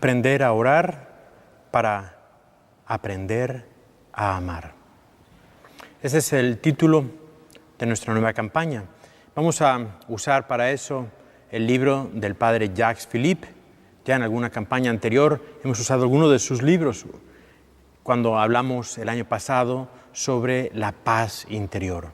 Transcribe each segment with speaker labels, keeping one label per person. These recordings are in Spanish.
Speaker 1: Aprender a orar para aprender a amar. Ese es el título de nuestra nueva campaña. Vamos a usar para eso el libro del padre Jacques Philippe. Ya en alguna campaña anterior hemos usado alguno de sus libros cuando hablamos el año pasado sobre la paz interior.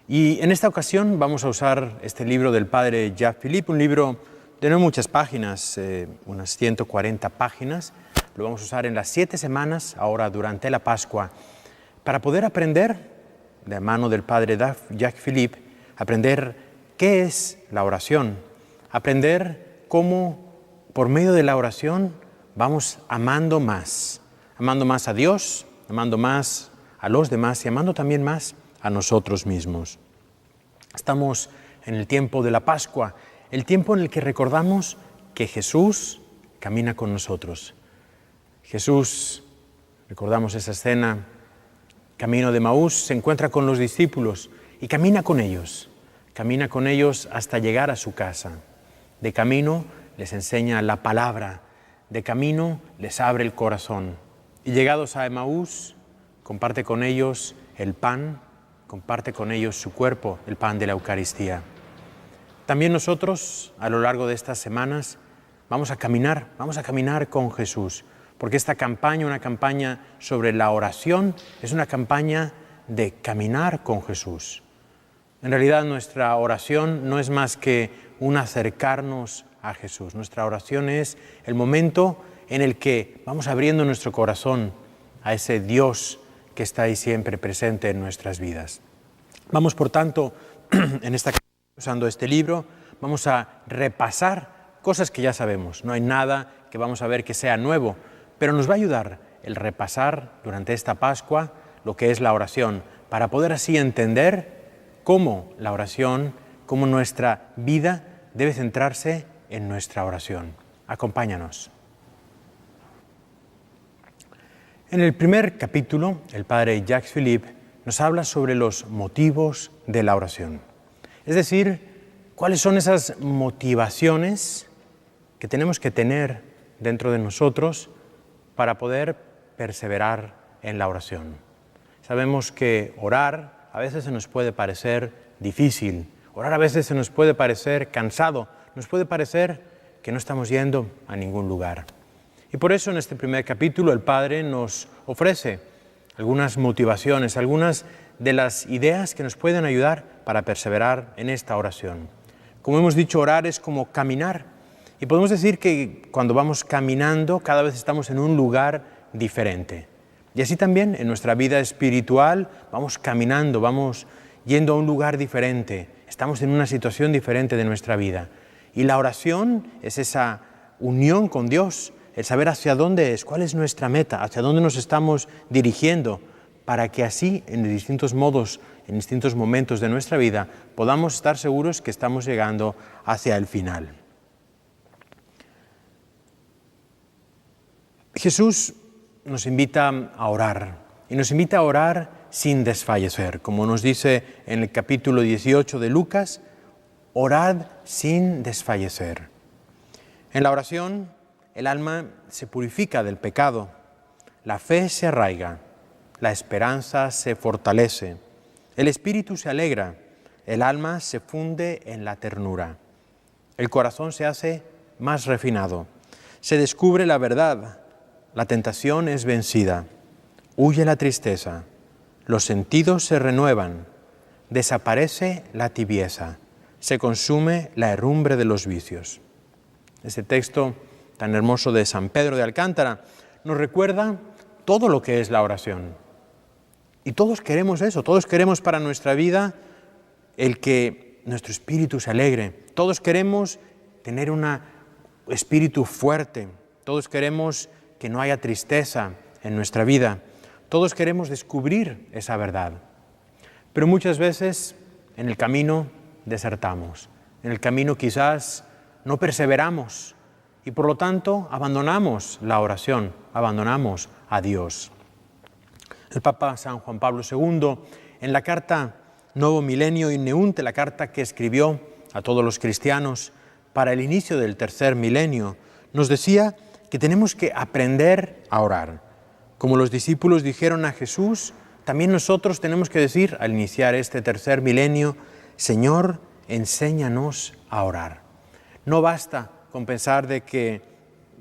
Speaker 1: Y en esta ocasión vamos a usar este libro del padre Jacques Philippe, un libro de no muchas páginas, unas 140 páginas. Lo vamos a usar en las 7 semanas, ahora durante la Pascua, para poder aprender, de mano del padre Jacques Philippe, aprender qué es la oración, aprender cómo por medio de la oración vamos amando más a Dios, amando más a los demás y amando también más a nosotros mismos. Estamos en el tiempo de la Pascua, el tiempo en el que recordamos que Jesús camina con nosotros. Jesús, recordamos esa escena, camino de Maús, se encuentra con los discípulos y camina con ellos hasta llegar a su casa. De camino les enseña la palabra, de camino les abre el corazón. Y llegados a Emaús, comparte con ellos el pan, comparte con ellos su cuerpo, el pan de la Eucaristía. También nosotros, a lo largo de estas semanas, vamos a caminar con Jesús, porque esta campaña, una campaña sobre la oración, es una campaña de caminar con Jesús. En realidad nuestra oración no es más que un acercarnos a Jesús. Nuestra oración es el momento en el que vamos abriendo nuestro corazón a ese Dios que está ahí siempre presente en nuestras vidas. Vamos, por tanto, en esta campaña, usando este libro, vamos a repasar cosas que ya sabemos. No hay nada que vamos a ver que sea nuevo, pero nos va a ayudar el repasar durante esta Pascua lo que es la oración, para poder así entender cómo la oración, cómo nuestra vida debe centrarse en nuestra oración. Acompáñanos. En el primer capítulo, el padre Jacques Philippe nos habla sobre los motivos de la oración. Es decir, cuáles son esas motivaciones que tenemos que tener dentro de nosotros para poder perseverar en la oración. Sabemos que orar a veces se nos puede parecer difícil, orar a veces se nos puede parecer cansado, nos puede parecer que no estamos yendo a ningún lugar. Y por eso en este primer capítulo el Padre nos ofrece algunas motivaciones, algunas de las ideas que nos pueden ayudar para perseverar en esta oración. Como hemos dicho, orar es como caminar. Y podemos decir que cuando vamos caminando, cada vez estamos en un lugar diferente. Y así también en nuestra vida espiritual vamos caminando, vamos yendo a un lugar diferente. Estamos en una situación diferente de nuestra vida. Y la oración es esa unión con Dios, el saber hacia dónde es, cuál es nuestra meta, hacia dónde nos estamos dirigiendo, para que así, en distintos modos, en distintos momentos de nuestra vida, podamos estar seguros que estamos llegando hacia el final. Jesús nos invita a orar, y nos invita a orar sin desfallecer. Como nos dice en el capítulo 18 de Lucas, orad sin desfallecer. En la oración, el alma se purifica del pecado, la fe se arraiga, la esperanza se fortalece, el espíritu se alegra, el alma se funde en la ternura, el corazón se hace más refinado, se descubre la verdad, la tentación es vencida, huye la tristeza, los sentidos se renuevan, desaparece la tibieza, se consume la herrumbre de los vicios. Este texto tan hermoso de San Pedro de Alcántara nos recuerda todo lo que es la oración. Y todos queremos eso, todos queremos para nuestra vida el que nuestro espíritu se alegre. Todos queremos tener un espíritu fuerte. Todos queremos que no haya tristeza en nuestra vida. Todos queremos descubrir esa verdad. Pero muchas veces en el camino desertamos. En el camino quizás no perseveramos y por lo tanto abandonamos la oración, abandonamos a Dios. El Papa San Juan Pablo II, en la carta Novo Milenio in Neunte, la carta que escribió a todos los cristianos para el inicio del tercer milenio, nos decía que tenemos que aprender a orar. Como los discípulos dijeron a Jesús, también nosotros tenemos que decir al iniciar este tercer milenio, Señor, enséñanos a orar. No basta con pensar de que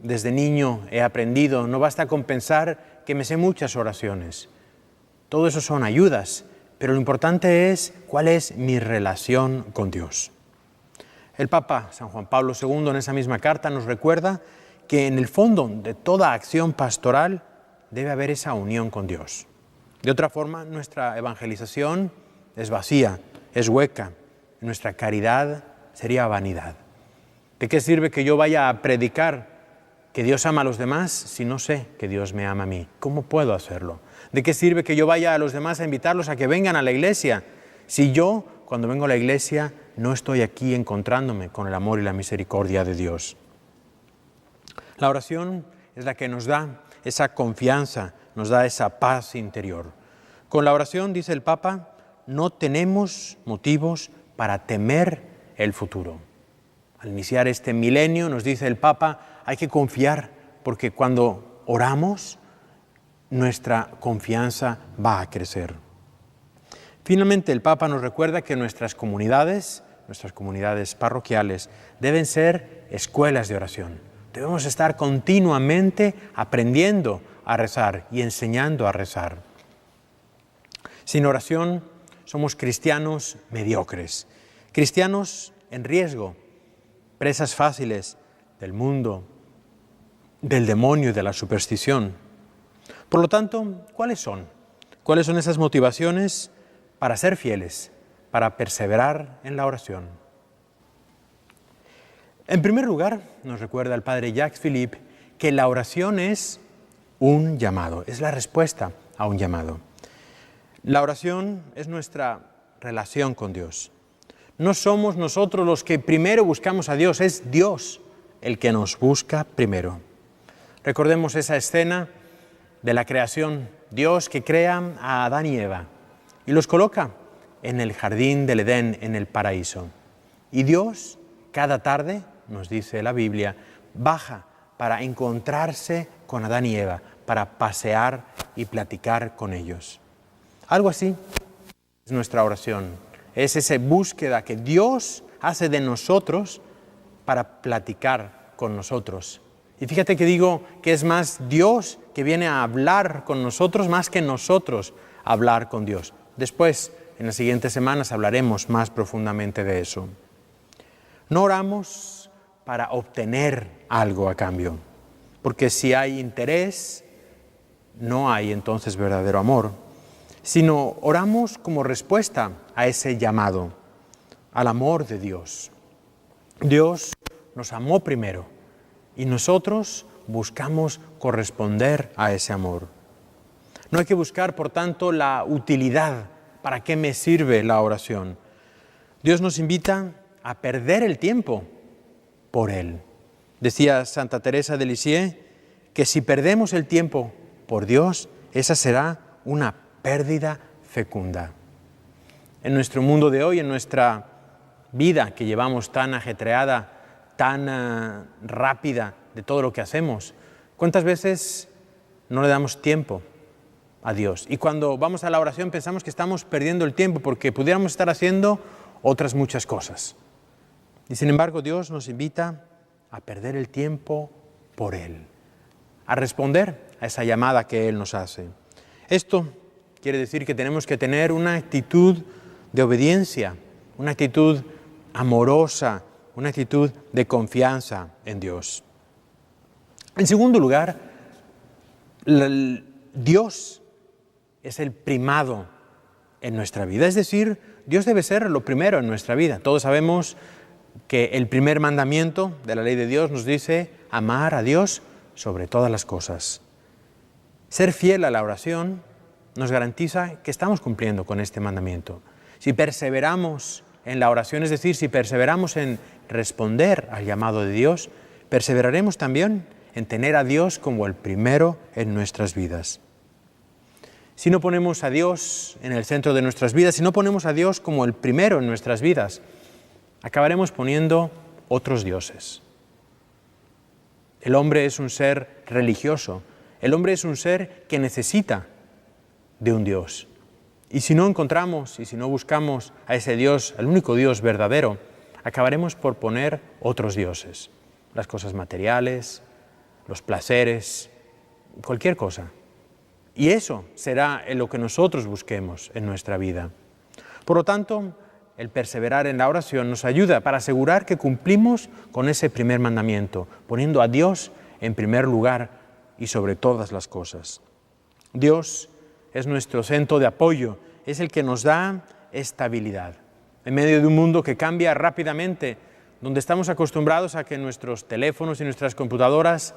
Speaker 1: desde niño he aprendido, no basta con pensar que me sé muchas oraciones. Todo eso son ayudas, pero lo importante es cuál es mi relación con Dios. El Papa San Juan Pablo II en esa misma carta nos recuerda que en el fondo de toda acción pastoral debe haber esa unión con Dios. De otra forma, nuestra evangelización es vacía, es hueca. Nuestra caridad sería vanidad. ¿De qué sirve que yo vaya a predicar que Dios ama a los demás si no sé que Dios me ama a mí? ¿Cómo puedo hacerlo? ¿De qué sirve que yo vaya a los demás a invitarlos a que vengan a la iglesia si yo, cuando vengo a la iglesia, no estoy aquí encontrándome con el amor y la misericordia de Dios? La oración es la que nos da esa confianza, nos da esa paz interior. Con la oración, dice el Papa, no tenemos motivos para temer el futuro. Al iniciar este milenio, nos dice el Papa, hay que confiar, porque cuando oramos, nuestra confianza va a crecer. Finalmente, el Papa nos recuerda que nuestras comunidades parroquiales, deben ser escuelas de oración. Debemos estar continuamente aprendiendo a rezar y enseñando a rezar. Sin oración somos cristianos mediocres, cristianos en riesgo, presas fáciles del mundo, del demonio y de la superstición. Por lo tanto, ¿cuáles son? ¿Cuáles son esas motivaciones para ser fieles, para perseverar en la oración? En primer lugar, nos recuerda el Padre Jacques Philippe que la oración es un llamado, es la respuesta a un llamado. La oración es nuestra relación con Dios. No somos nosotros los que primero buscamos a Dios, es Dios el que nos busca primero. Recordemos esa escena de la creación, Dios que crea a Adán y Eva y los coloca en el jardín del Edén, en el paraíso. Y Dios, cada tarde, nos dice la Biblia, baja para encontrarse con Adán y Eva, para pasear y platicar con ellos. Algo así es nuestra oración. Es esa búsqueda que Dios hace de nosotros para platicar con nosotros. Y fíjate que digo que es más Dios que viene a hablar con nosotros más que nosotros hablar con Dios. Después, en las siguientes semanas, hablaremos más profundamente de eso. No oramos para obtener algo a cambio, porque si hay interés, no hay entonces verdadero amor, sino oramos como respuesta a ese llamado, al amor de Dios. Dios nos amó primero y nosotros buscamos corresponder a ese amor. No hay que buscar, por tanto, la utilidad. ¿Para qué me sirve la oración? Dios nos invita a perder el tiempo por Él. Decía Santa Teresa de Lisieux que si perdemos el tiempo por Dios, esa será una pérdida fecunda. En nuestro mundo de hoy, en nuestra vida que llevamos tan ajetreada, tan rápida de todo lo que hacemos, ¿cuántas veces no le damos tiempo a Dios? Y cuando vamos a la oración pensamos que estamos perdiendo el tiempo porque pudiéramos estar haciendo otras muchas cosas. Y sin embargo, Dios nos invita a perder el tiempo por Él, a responder a esa llamada que Él nos hace. Esto quiere decir que tenemos que tener una actitud de obediencia, una actitud amorosa, una actitud de confianza en Dios. En segundo lugar, Dios es el primado en nuestra vida. Es decir, Dios debe ser lo primero en nuestra vida. Todos sabemos que el primer mandamiento de la ley de Dios nos dice amar a Dios sobre todas las cosas. Ser fiel a la oración nos garantiza que estamos cumpliendo con este mandamiento. Si perseveramos en la oración, es decir, si perseveramos en responder al llamado de Dios, perseveraremos también en tener a Dios como el primero en nuestras vidas. Si no ponemos a Dios en el centro de nuestras vidas, si no ponemos a Dios como el primero en nuestras vidas, acabaremos poniendo otros dioses. El hombre es un ser religioso. El hombre es un ser que necesita de un Dios. Y si no encontramos y si no buscamos a ese Dios, al único Dios verdadero, acabaremos por poner otros dioses. Las cosas materiales, los placeres, cualquier cosa. Y eso será en lo que nosotros busquemos en nuestra vida. Por lo tanto, el perseverar en la oración nos ayuda para asegurar que cumplimos con ese primer mandamiento, poniendo a Dios en primer lugar y sobre todas las cosas. Dios es nuestro centro de apoyo, es el que nos da estabilidad. En medio de un mundo que cambia rápidamente, donde estamos acostumbrados a que nuestros teléfonos y nuestras computadoras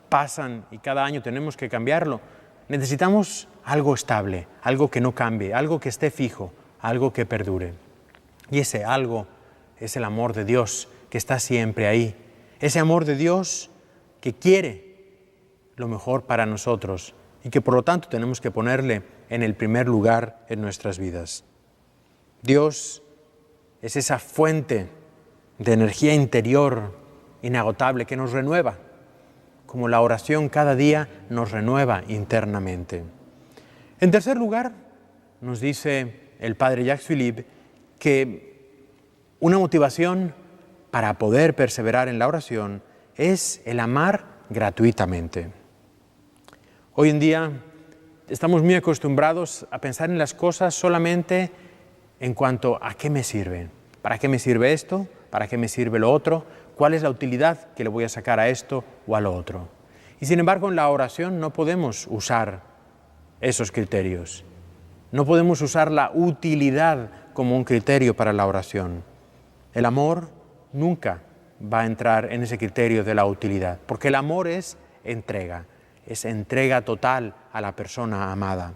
Speaker 1: pasan y cada año tenemos que cambiarlo, necesitamos algo estable, algo que no cambie, algo que esté fijo, algo que perdure. Y ese algo es el amor de Dios que está siempre ahí. Ese amor de Dios que quiere lo mejor para nosotros y que por lo tanto tenemos que ponerle en el primer lugar en nuestras vidas. Dios es esa fuente de energía interior inagotable que nos renueva, como la oración cada día nos renueva internamente. En tercer lugar, nos dice el padre Jacques Philippe que una motivación para poder perseverar en la oración es el amar gratuitamente. Hoy en día estamos muy acostumbrados a pensar en las cosas solamente en cuanto a qué me sirven. ¿Para qué me sirve esto? ¿Para qué me sirve lo otro? ¿Cuál es la utilidad que le voy a sacar a esto o a lo otro? Y sin embargo, en la oración no podemos usar esos criterios. No podemos usar la utilidad como un criterio para la oración. El amor nunca va a entrar en ese criterio de la utilidad, porque el amor es entrega total a la persona amada.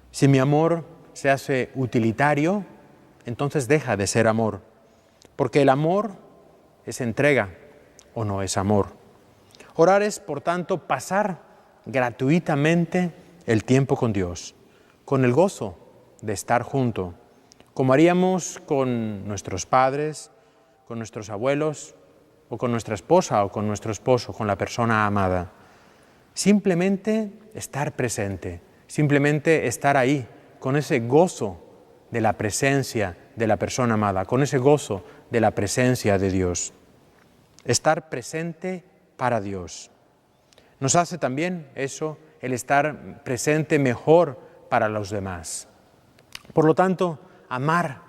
Speaker 1: Si mi amor se hace utilitario, entonces deja de ser amor, porque el amor es entrega o no es amor. Orar es, por tanto, pasar gratuitamente el tiempo con Dios, con el gozo de estar junto, como haríamos con nuestros padres, con nuestros abuelos, o con nuestra esposa o con nuestro esposo, con la persona amada. Simplemente estar presente, simplemente estar ahí, con ese gozo de la presencia de la persona amada, con ese gozo de la presencia de Dios. Estar presente para Dios. Nos hace también eso, el estar presente mejor para los demás. Por lo tanto, amar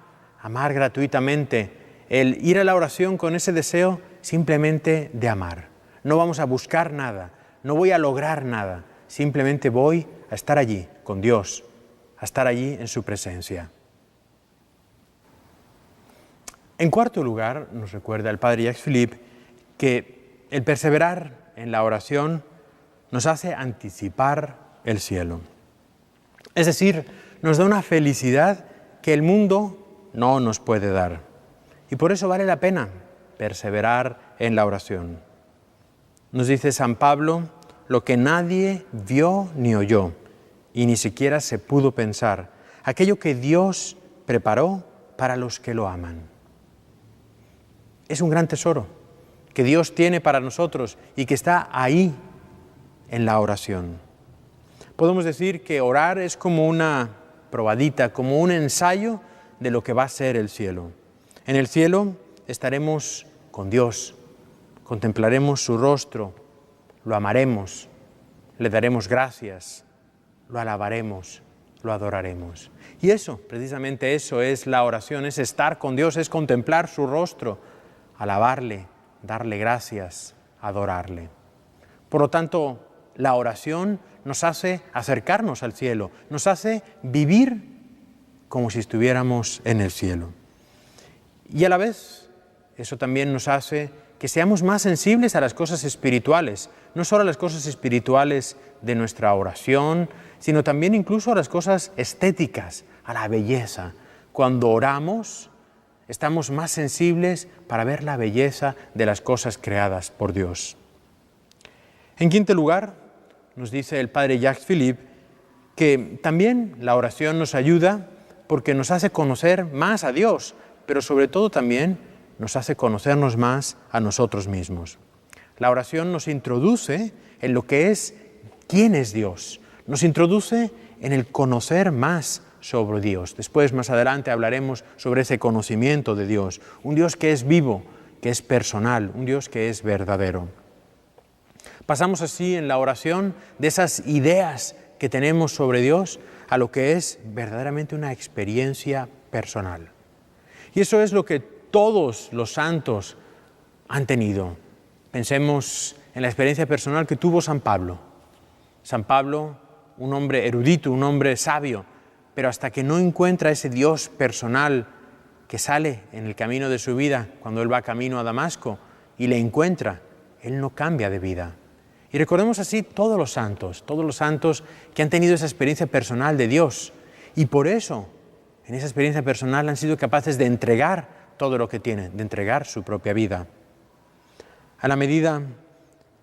Speaker 1: gratuitamente, el ir a la oración con ese deseo simplemente de amar. No vamos a buscar nada, no voy a lograr nada, simplemente voy a estar allí con Dios, a estar allí en su presencia. En cuarto lugar, nos recuerda el padre Jacques Philippe que el perseverar en la oración nos hace anticipar el cielo. Es decir, nos da una felicidad que el mundo no nos puede dar. Y por eso vale la pena perseverar en la oración. Nos dice San Pablo, lo que nadie vio ni oyó, y ni siquiera se pudo pensar, aquello que Dios preparó para los que lo aman. Es un gran tesoro que Dios tiene para nosotros y que está ahí en la oración. Podemos decir que orar es como una probadita, como un ensayo de lo que va a ser el cielo. En el cielo estaremos con Dios, contemplaremos su rostro, lo amaremos, le daremos gracias, lo alabaremos, lo adoraremos. Y eso, precisamente eso es la oración, es estar con Dios, es contemplar su rostro, alabarle, darle gracias, adorarle. Por lo tanto, la oración nos hace acercarnos al cielo, nos hace vivir como si estuviéramos en el cielo. Y a la vez, eso también nos hace que seamos más sensibles a las cosas espirituales, no solo a las cosas espirituales de nuestra oración, sino también incluso a las cosas estéticas, a la belleza. Cuando oramos, estamos más sensibles para ver la belleza de las cosas creadas por Dios. En quinto lugar, nos dice el padre Jacques Philippe que también la oración nos ayuda porque nos hace conocer más a Dios, pero sobre todo también nos hace conocernos más a nosotros mismos. La oración nos introduce en lo que es quién es Dios. Nos introduce en el conocer más sobre Dios. Después, más adelante, hablaremos sobre ese conocimiento de Dios. Un Dios que es vivo, que es personal, un Dios que es verdadero. Pasamos así en la oración de esas ideas que tenemos sobre Dios a lo que es verdaderamente una experiencia personal. Y eso es lo que todos los santos han tenido. Pensemos en la experiencia personal que tuvo San Pablo. San Pablo, un hombre erudito, un hombre sabio, pero hasta que no encuentra ese Dios personal que sale en el camino de su vida, cuando él va camino a Damasco y le encuentra, él no cambia de vida. Y recordemos así todos los santos que han tenido esa experiencia personal de Dios. Y por eso, en esa experiencia personal han sido capaces de entregar todo lo que tienen, de entregar su propia vida. A la medida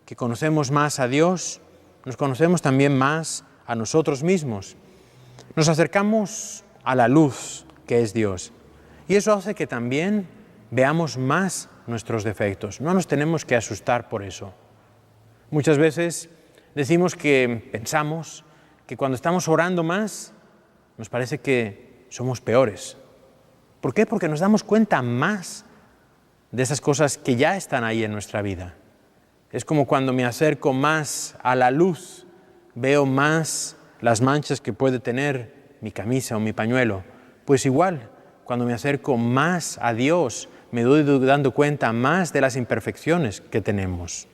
Speaker 1: que conocemos más a Dios, nos conocemos también más a nosotros mismos. Nos acercamos a la luz que es Dios. Y eso hace que también veamos más nuestros defectos. No nos tenemos que asustar por eso. Muchas veces pensamos que cuando estamos orando más, nos parece que somos peores. ¿Por qué? Porque nos damos cuenta más de esas cosas que ya están ahí en nuestra vida. Es como cuando me acerco más a la luz, veo más las manchas que puede tener mi camisa o mi pañuelo. Pues igual, cuando me acerco más a Dios, me doy dando cuenta más de las imperfecciones que tenemos.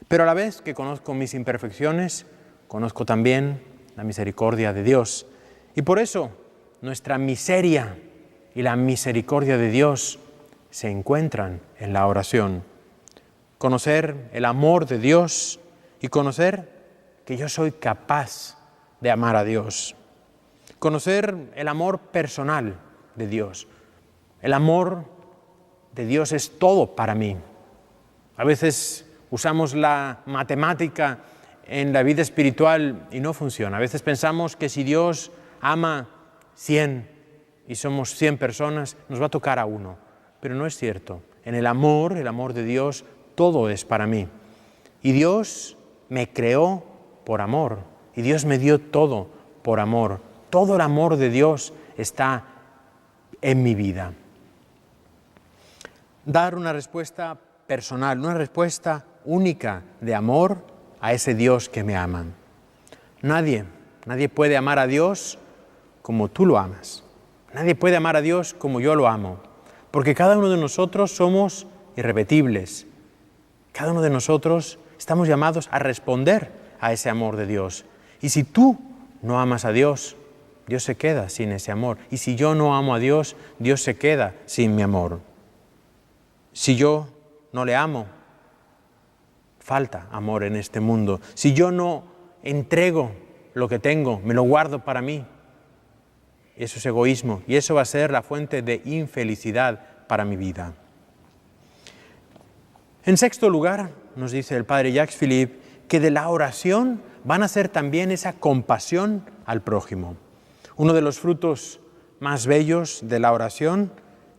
Speaker 1: Pero a la vez que conozco mis imperfecciones, conozco también la misericordia de Dios. Y por eso nuestra miseria y la misericordia de Dios se encuentran en la oración. Conocer el amor de Dios y conocer que yo soy capaz de amar a Dios. Conocer el amor personal de Dios. El amor de Dios es todo para mí. A veces usamos la matemática en la vida espiritual y no funciona. A veces pensamos que si Dios ama 100 y somos 100 personas, nos va a tocar a uno. Pero no es cierto. En el amor de Dios, todo es para mí. Y Dios me creó por amor. Y Dios me dio todo por amor. Todo el amor de Dios está en mi vida. Dar una respuesta personal, una respuesta única de amor a ese Dios que me ama. Nadie puede amar a Dios como tú lo amas. Nadie puede amar a Dios como yo lo amo. Porque cada uno de nosotros somos irrepetibles. Cada uno de nosotros estamos llamados a responder a ese amor de Dios. Y si tú no amas a Dios, Dios se queda sin ese amor. Y si yo no amo a Dios, Dios se queda sin mi amor. Si yo no le amo, falta amor en este mundo. Si yo no entrego lo que tengo, me lo guardo para mí, eso es egoísmo y eso va a ser la fuente de infelicidad para mi vida. En sexto lugar, nos dice el padre Jacques Philippe, que de la oración van a ser también esa compasión al prójimo. Uno de los frutos más bellos de la oración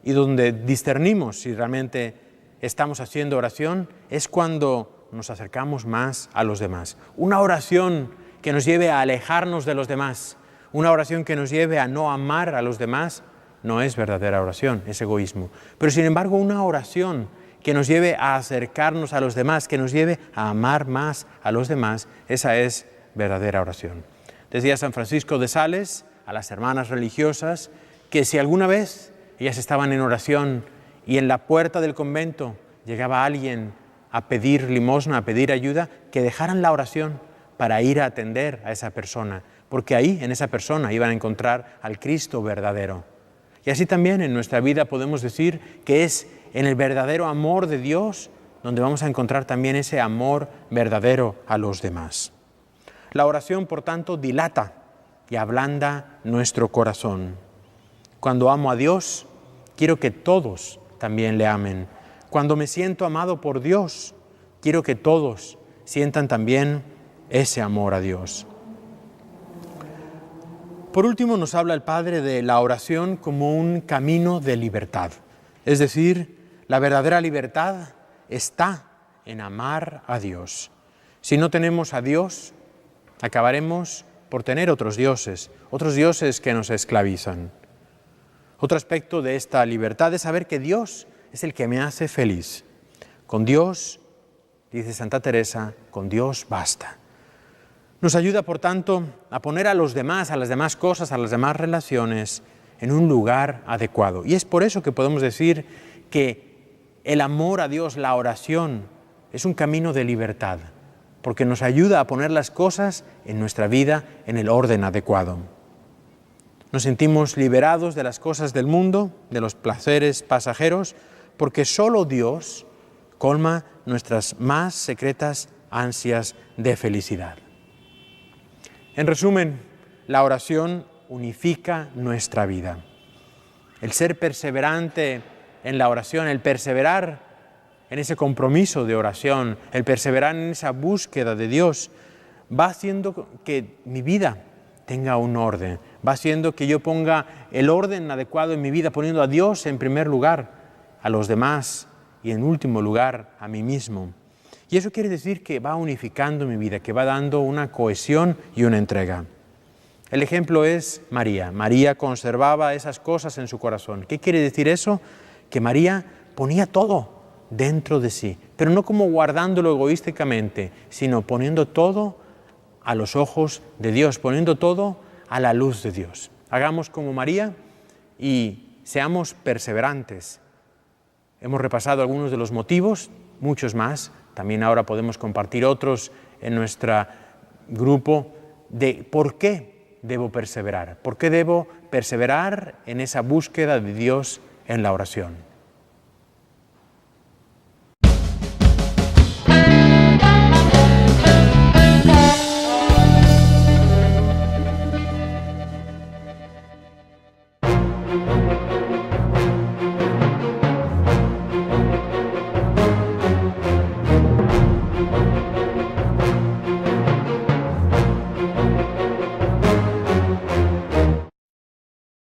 Speaker 1: y donde discernimos si realmente estamos haciendo oración es cuando nos acercamos más a los demás. Una oración que nos lleve a alejarnos de los demás, una oración que nos lleve a no amar a los demás, no es verdadera oración, es egoísmo. Pero sin embargo, una oración que nos lleve a acercarnos a los demás, que nos lleve a amar más a los demás, esa es verdadera oración. Decía San Francisco de Sales a las hermanas religiosas que si alguna vez ellas estaban en oración y en la puerta del convento llegaba alguien a pedir limosna, a pedir ayuda, que dejaran la oración para ir a atender a esa persona, porque ahí, en esa persona, iban a encontrar al Cristo verdadero. Y así también en nuestra vida podemos decir que es en el verdadero amor de Dios donde vamos a encontrar también ese amor verdadero a los demás. La oración, por tanto, dilata y ablanda nuestro corazón. Cuando amo a Dios, quiero que todos también le amen. Cuando me siento amado por Dios, quiero que todos sientan también ese amor a Dios. Por último, nos habla el Padre de la oración como un camino de libertad. Es decir, la verdadera libertad está en amar a Dios. Si no tenemos a Dios, acabaremos por tener otros dioses que nos esclavizan. Otro aspecto de esta libertad es saber que Dios es el que me hace feliz. Con Dios, dice Santa Teresa, con Dios basta. Nos ayuda, por tanto, a poner a los demás, a las demás cosas, a las demás relaciones en un lugar adecuado. Y es por eso que podemos decir que el amor a Dios, la oración, es un camino de libertad, porque nos ayuda a poner las cosas en nuestra vida en el orden adecuado. Nos sentimos liberados de las cosas del mundo, de los placeres pasajeros, porque solo Dios colma nuestras más secretas ansias de felicidad. En resumen, la oración unifica nuestra vida. El ser perseverante en la oración, el perseverar en ese compromiso de oración, el perseverar en esa búsqueda de Dios, va haciendo que mi vida tenga un orden, va haciendo que yo ponga el orden adecuado en mi vida, poniendo a Dios en primer lugar, a los demás y en último lugar a mí mismo. Y eso quiere decir que va unificando mi vida, que va dando una cohesión y una entrega. El ejemplo es María. María conservaba esas cosas en su corazón. ¿Qué quiere decir eso? Que María ponía todo dentro de sí, pero no como guardándolo egoísticamente, sino poniendo todo a los ojos de Dios, poniendo todo a la luz de Dios. Hagamos como María y seamos perseverantes. Hemos repasado algunos de los motivos, muchos más. También ahora podemos compartir otros en nuestro grupo de por qué debo perseverar. ¿Por qué debo perseverar en esa búsqueda de Dios en la oración?